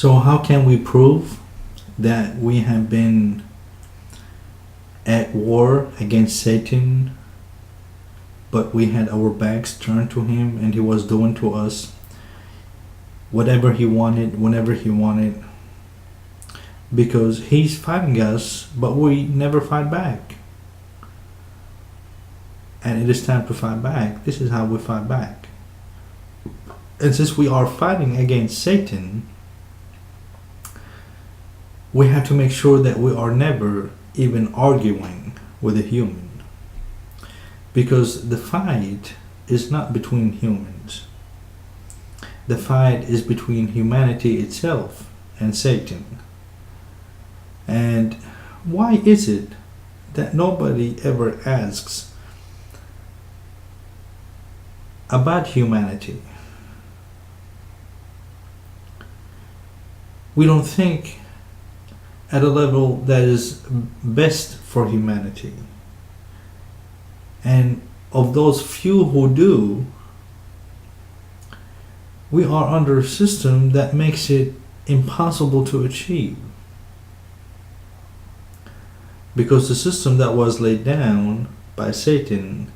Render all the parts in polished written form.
So how can we prove that we have been at war against Satan, but we had our backs turned to him and he was doing to us whatever he wanted, whenever he wanted? Because he's fighting us, but we never fight back. And it is time to fight back. This is how we fight back. And since we are fighting against Satan, we have to make sure that we are never even arguing with a human. Because the fight is not between humans. The fight is between humanity itself and Satan. And why is it that nobody ever asks about humanity? We don't think at a level that is best for humanity. And of those few who do, we are under a system that makes it impossible to achieve. Because the system that was laid down by Satan,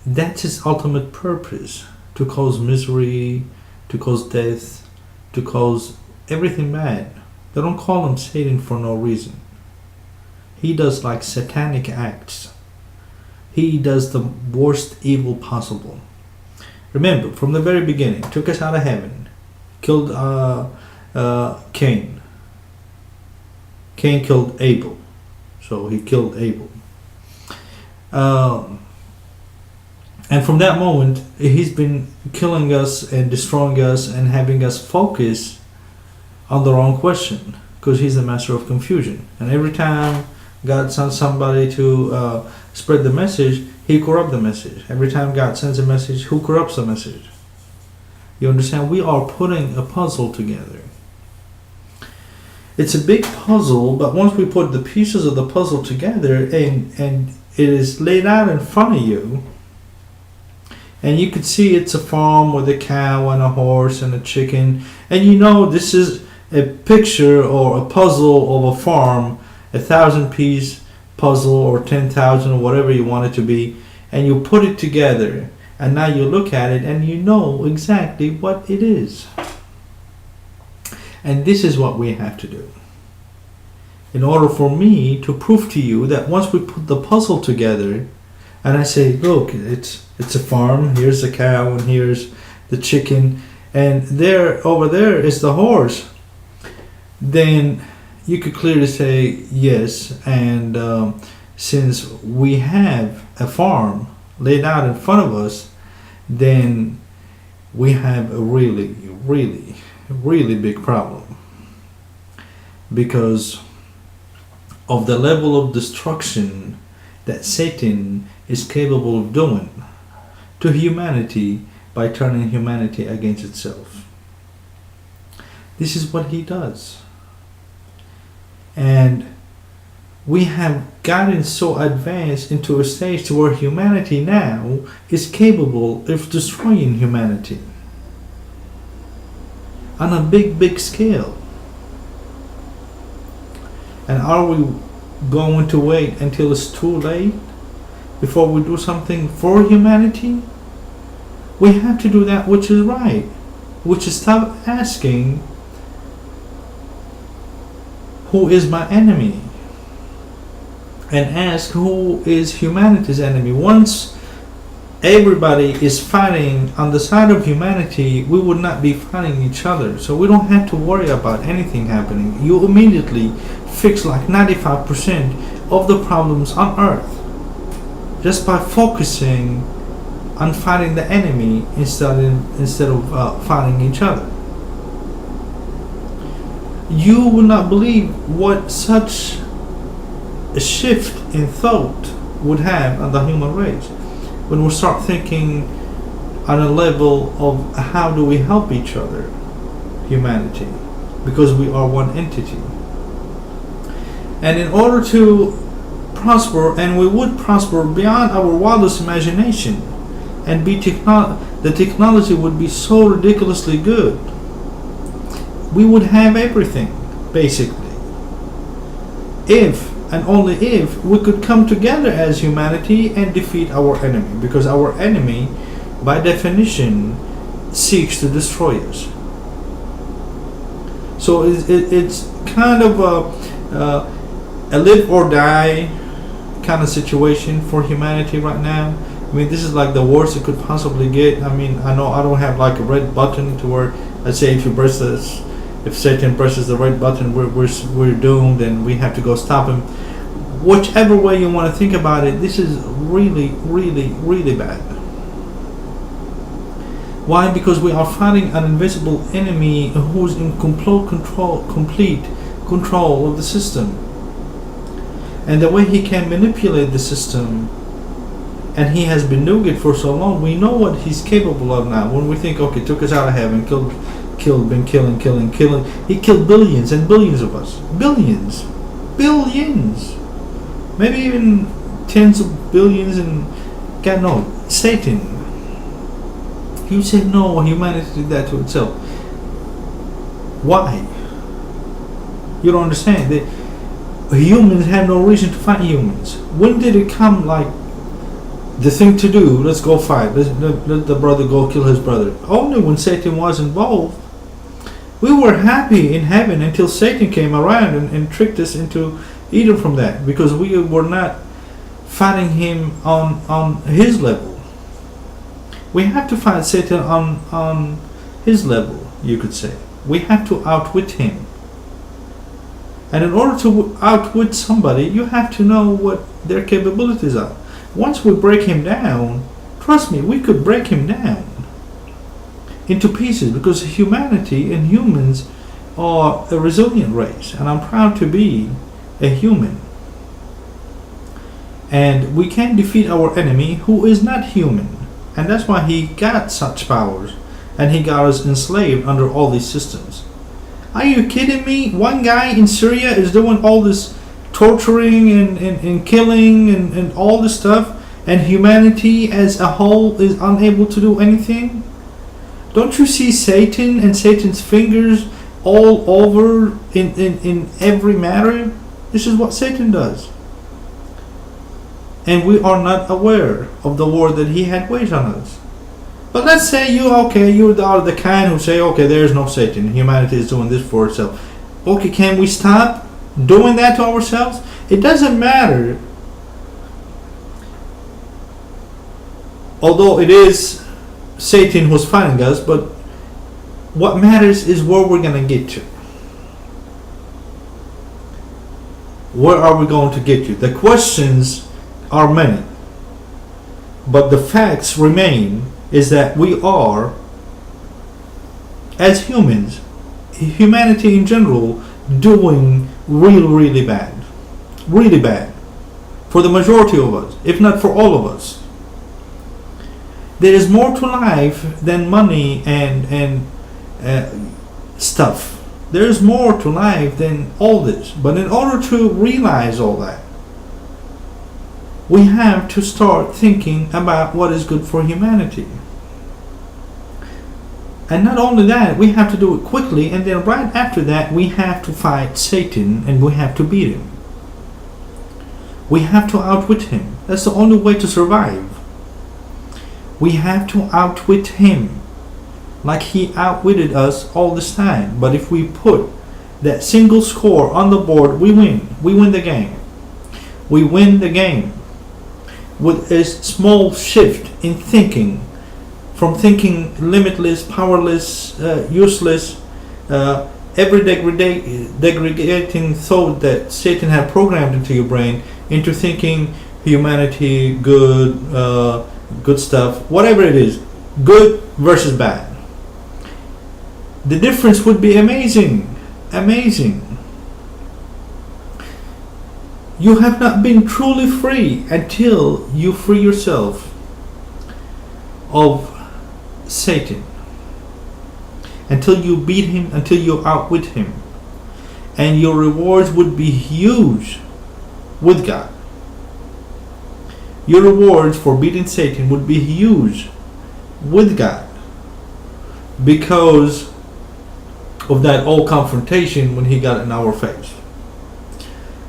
that's his ultimate purpose, to cause misery, to cause death, to cause everything bad. They don't call him Satan for no reason. He does like satanic acts. He does the worst evil possible. Remember, from the very beginning, took us out of heaven, killed Cain. Cain killed Abel, so he killed Abel. And from that moment, he's been killing us and destroying us and having us focus on the wrong question, because he's the master of confusion. And every time God sends somebody to spread the message, he corrupts the message. Every time God sends a message, who corrupts the message? You understand? We are putting a puzzle together. It's a big puzzle, but once we put the pieces of the puzzle together and it is laid out in front of you, and you can see it's a farm with a cow and a horse and a chicken, and you know this is a picture or a puzzle of a farm, 1,000-piece puzzle or 10,000 or whatever you want it to be, and you put it together, and now you look at it and you know exactly what it is. And this is what we have to do. In order for me to prove to you that once we put the puzzle together, and I say, look, it's a farm, here's the cow, and here's the chicken, and there, over there is the horse, then you could clearly say yes. And since we have a farm laid out in front of us, then we have a really, really, really big problem, because of the level of destruction that Satan is capable of doing to humanity by turning humanity against itself. This is what he does. And we have gotten so advanced into a stage to where humanity now is capable of destroying humanity on a big, big scale. And are we going to wait until it's too late before we do something for humanity? We have to do that which is right, which is stop asking, who is my enemy? And ask, who is humanity's enemy? Once everybody is fighting on the side of humanity, we would not be fighting each other. So we don't have to worry about anything happening. You immediately fix like 95% of the problems on earth just by focusing on fighting the enemy instead of fighting each other. You will not believe what such a shift in thought would have on the human race when we start thinking on a level of how do we help each other, humanity, because we are one entity. And in order to prosper, and we would prosper beyond our wildest imagination, and the technology would be so ridiculously good, we would have everything, basically. If and only if we could come together as humanity and defeat our enemy, because our enemy, by definition, seeks to destroy us. So it's kind of a live or die kind of situation for humanity right now. I mean, this is like the worst it could possibly get. I mean, I know I don't have like a red button to where I say if Satan presses the red button, we're doomed and we have to go stop him. Whichever way you want to think about it, this is really, really, really bad. Why? Because we are fighting an invisible enemy who's in complete control of the system. And the way he can manipulate the system, and he has been doing it for so long, we know what he's capable of now. When we think, okay, took us out of heaven, been killing. He killed billions and billions of us. Billions. Maybe even tens of billions, and God knows, Satan. You said no, humanity did that to itself. Why? You don't understand. Humans have no reason to fight humans. When did it come like the thing to do? Let's go fight. Let the brother go kill his brother. Only when Satan was involved. We were happy in heaven until Satan came around and tricked us into eating from that, because we were not fighting him on his level. We have to fight Satan on his level, you could say. We have to outwit him. And in order to outwit somebody, you have to know what their capabilities are. Once we break him down, trust me, we could break him down into pieces, because humanity and humans are a resilient race, and I'm proud to be a human. And we can defeat our enemy who is not human, and that's why he got such powers and he got us enslaved under all these systems. Are you kidding me? One guy in Syria is doing all this torturing and killing and all this stuff, and humanity as a whole is unable to do anything? Don't you see Satan and Satan's fingers all over in every matter? This is what Satan does. And we are not aware of the war that he had waged on us. But let's say you're the kind who say, okay, there is no Satan. Humanity is doing this for itself. Okay, can we stop doing that to ourselves? It doesn't matter. Although it is Satan who's fighting us, but what matters is where we're going to get to. Where are we going to get to? The questions are many, but the facts remain is that we are, as humans, humanity in general, doing really bad. Really bad. For the majority of us, if not for all of us. There is more to life than money and stuff. There is more to life than all this. But in order to realize all that, we have to start thinking about what is good for humanity. And not only that, we have to do it quickly, and then right after that, we have to fight Satan and we have to beat him. We have to outwit him. That's the only way to survive. We have to outwit him like he outwitted us all this time. But if we put that single score on the board, we win. We win the game. We win the game with a small shift in thinking, from thinking limitless, powerless, useless, every degrading thought that Satan had programmed into your brain, into thinking humanity, good, good stuff, whatever it is, good versus bad. The difference would be amazing. You have not been truly free until you free yourself of Satan, until you beat him, until you outwit him, and your rewards would be huge with God. Your rewards for beating Satan would be huge with God, because of that old confrontation when he got in our face.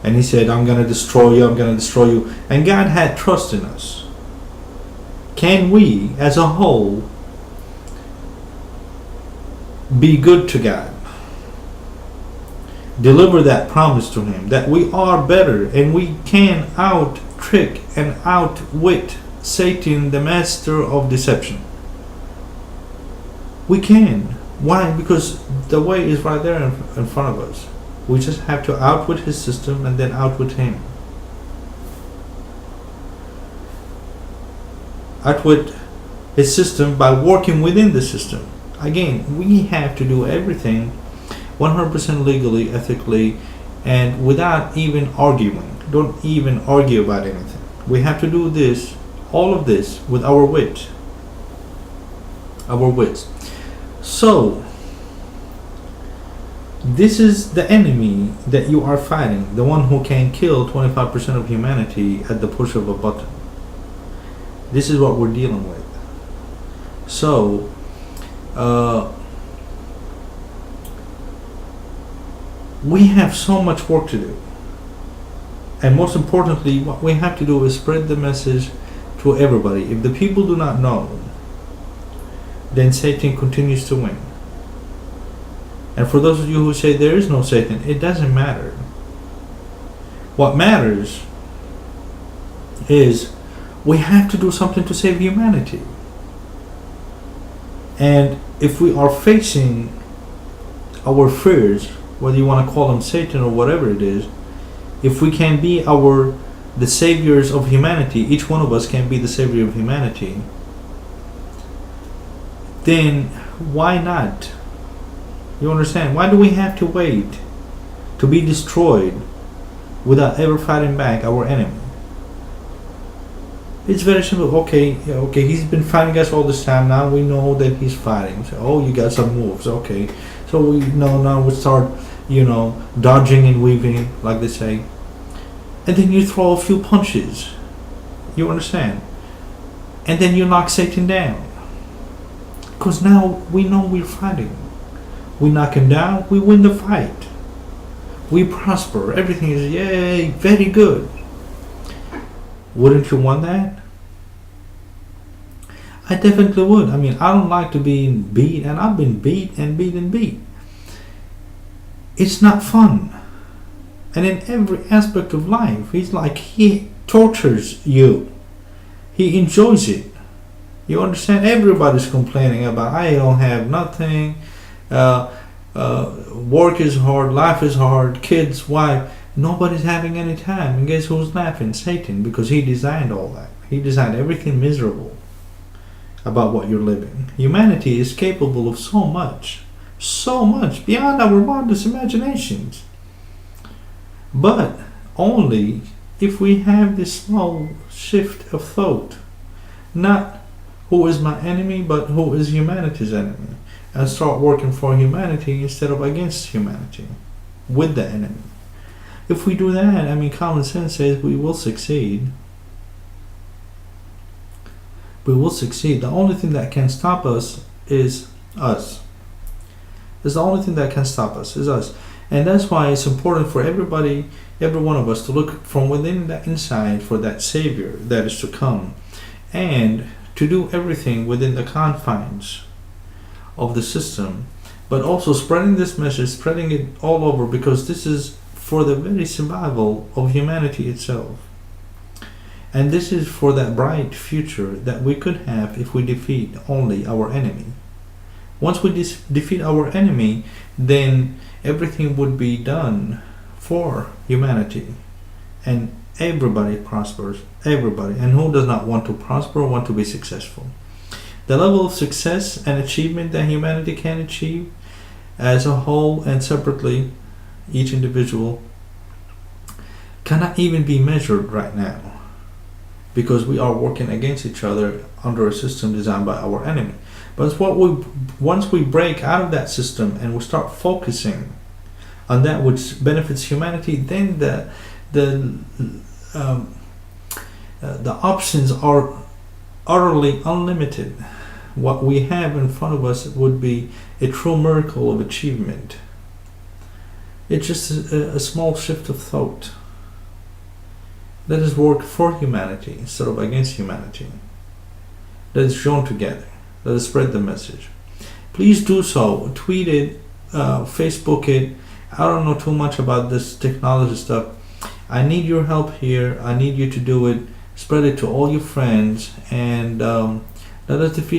And he said, I'm going to destroy you, I'm going to destroy you. And God had trust in us. Can we, as a whole, be good to God? Deliver that promise to Him that we are better and we can out trick and outwit Satan, the master of deception. We can. Why? Because the way is right there in front of us. We just have to outwit his system and then outwit him. Outwit his system by working within the system. Again, we have to do everything 100% legally, ethically, and without even arguing. Don't even argue about anything. We have to do this, all of this, with our wit. Our wits. So, this is the enemy that you are fighting, the one who can kill 25% of humanity at the push of a button. This is what we're dealing with. So, we have so much work to do. And most importantly, what we have to do is spread the message to everybody. If the people do not know, then Satan continues to win. And for those of you who say there is no Satan, it doesn't matter. What matters is we have to do something to save humanity. And if we are facing our fears, whether you want to call them Satan or whatever it is, if we can be the saviors of humanity, each one of us can be the savior of humanity, then why not? You understand? Why do we have to wait to be destroyed without ever fighting back our enemy? It's very simple. Okay, he's been fighting us all this time. Now we know that he's fighting. So, oh, you got some moves. Okay. So we know now we start, dodging and weaving, like they say. And then you throw a few punches. You understand? And then you knock Satan down. Because now we know we're fighting. We knock him down, we win the fight. We prosper. Everything is, yay, very good. Wouldn't you want that? I definitely would. I mean, I don't like to be beat, and I've been beat and beat and beat. It's not fun. And in every aspect of life, he tortures you. He enjoys it. You understand? Everybody's complaining about, I don't have nothing. Work is hard, life is hard, kids, wife. Nobody's having any time. And guess who's laughing? Satan, because he designed all that. He designed everything miserable about what you're living. Humanity is capable of so much beyond our wildest imaginations. But only if we have this small shift of thought, not who is my enemy, but who is humanity's enemy, and start working for humanity instead of against humanity, with the enemy. If we do that, I mean, common sense says we will succeed. We will succeed. The only thing that can stop us is us. It's the only thing that can stop us is us. And that's why it's important for everybody, every one of us, to look from within the inside for that Savior that is to come, and to do everything within the confines of the system, but also spreading this message, spreading it all over, because this is for the very survival of humanity itself. And this is for that bright future that we could have if we defeat only our enemy. Once we defeat our enemy, then everything would be done for humanity. And everybody prospers. Everybody. And who does not want to prosper or want to be successful? The level of success and achievement that humanity can achieve as a whole and separately, each individual, cannot even be measured right now, because we are working against each other under a system designed by our enemy. But it's once we break out of that system and we start focusing on that which benefits humanity, then the options are utterly unlimited. what we have in front of us would be a true miracle of achievement. It's just a small shift of thought. Let us work for humanity instead of against humanity. Let us join together. Let us spread the message. Please do so. Tweet it, Facebook it. I don't know too much about this technology stuff. I need your help here. I need you to do it. Spread it to all your friends, and let us defeat